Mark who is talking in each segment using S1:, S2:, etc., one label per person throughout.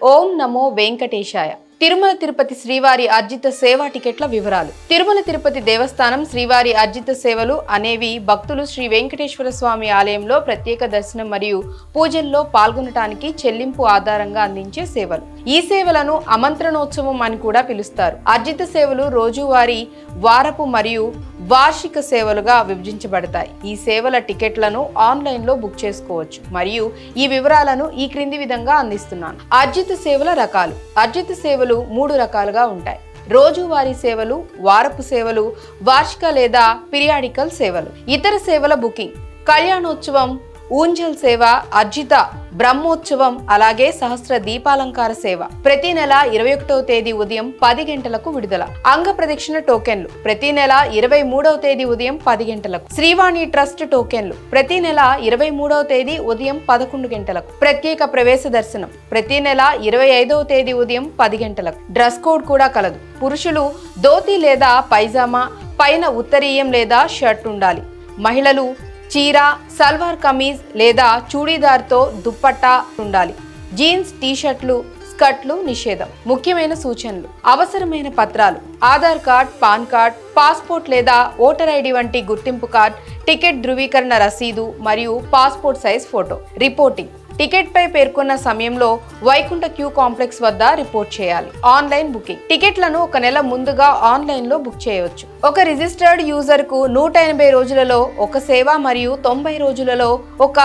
S1: ఓం నమో వెంకటేశాయ. తిరుమల తిరుపతి శ్రీవారి అర్జిత సేవా టికెట్ల వివరాలు. తిరుమల తిరుపతి దేవస్థానం శ్రీవారి అర్జిత సేవలు అనేవి భక్తులు శ్రీ వెంకటేశ్వర స్వామి ఆలయంలో ప్రత్యేక దర్శనం మరియు పూజల్లో పాల్గొనటానికి చెల్లింపు ఆధారంగా అందించే సేవలు. ఈ సేవలను ఆమంత్రణోత్సవం అని కూడా పిలుస్తారు. అర్జిత సేవలు రోజువారీ, వారపు మరియు వార్షిక సేవలుగా విభజించబడతాయి. ఈ సేవల టికెట్లను ఆన్లైన్లో బుక్ చేసుకోవచ్చు మరియు ఈ వివరాలను ఈ క్రింది విధంగా అందిస్తున్నాను. అర్జిత సేవల రకాలు. అర్జిత సేవలు 3 రకాలుగా ఉంటాయి. రోజువారీ సేవలు, వారపు సేవలు, వార్షిక లేదా పీరియాడికల్ సేవలు. ఇతర సేవల బుకింగ్: కళ్యాణోత్సవం, ఊంజల్ సేవ, అర్జిత బ్రహ్మోత్సవం, అలాగే సహస్ర దీపాలంకార సేవ. ప్రతి నెల 21వ తేదీ ఉదయం 10 గంటలకు విడుదల. అంగ ప్రదక్షిణ టోకెన్లు ప్రతి నెల 23వ తేదీ ఉదయం 10 గంటలకు. శ్రీవాణి ట్రస్ట్ టోకెన్లు ప్రతి నెల 23వ తేదీ ఉదయం 11 గంటలకు. ప్రత్యేక ప్రవేశ దర్శనం ప్రతి నెల 25వ తేదీ ఉదయం 10 గంటలకు. డ్రెస్ కోడ్ కూడా కలదు. పురుషులు ధోతి లేదా పైజామా, పైన ఉత్తరీయం లేదా షర్ట్ ఉండాలి. మహిళలు చీర, సల్వార్ కమీజ్ లేదా చూడీదార్తో దుప్పట్టా ఉండాలి. జీన్స్, టీషర్ట్లు, స్కర్ట్లు నిషేధం. ముఖ్యమైన సూచనలు: అవసరమైన పత్రాలు: Aadhaar card, PAN card, passport లేదా ఓటర్ ఐడి వంటి గుర్తింపు కార్డ్, టికెట్ ధృవీకరణ రసీదు మరియు passport size photo. Reporting: ticket పై పేర్కొన్న సమయంలో వైకుంఠ క్యూ కాంప్లెక్స్ వద్ద రిపోర్ట్ చేయాలి. ఆన్లైన్ బుకింగ్: టికెట్లను 1 నెల ముందుగా ఆన్లైన్ లో బుక్ చేయవచ్చు. ఒక రిజిస్టర్డ్ యూజర్ కు 180 రోజులలో ఒక సేవ మరియు 90 రోజులలో ఒక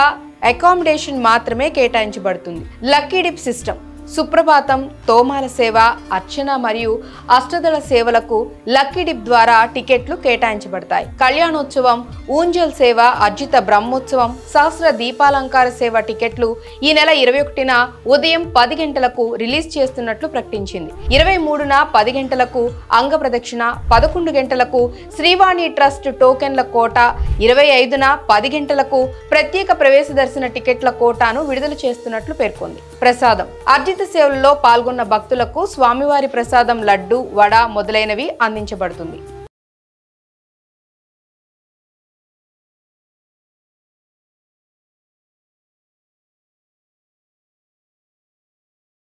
S1: అకామిడేషన్ మాత్రమే కేటాయించబడుతుంది. లక్కీ డిప్ సిస్టమ్: సుప్రభాతం, తోమాల సేవ, అర్చన మరియు అష్టదళ సేవలకు లక్కీ డిప్ ద్వారా టికెట్లు కేటాయించబడతాయి. కళ్యాణోత్సవం, ఊంజల్ సేవ, అర్జిత బ్రహ్మోత్సవం, సహస్ర దీపాలంకార సేవ టికెట్లు ఈ నెల 21న ఉదయం 10 గంటలకు రిలీజ్ చేస్తున్నట్లు ప్రకటించింది. 23న 10 గంటలకు అంగ ప్రదక్షిణ, 11 గంటలకు శ్రీవాణి ట్రస్ట్ టోకెన్ల కోట, 25న 10 గంటలకు ప్రత్యేక ప్రవేశ దర్శన టికెట్ల కోటాను విడుదల చేస్తున్నట్లు పేర్కొంది. ప్రసాదం: అర్జిత సేవల్లో పాల్గొన్న భక్తులకు స్వామివారి ప్రసాదం లడ్డు, వడ మొదలైనవి అందించబడుతుంది.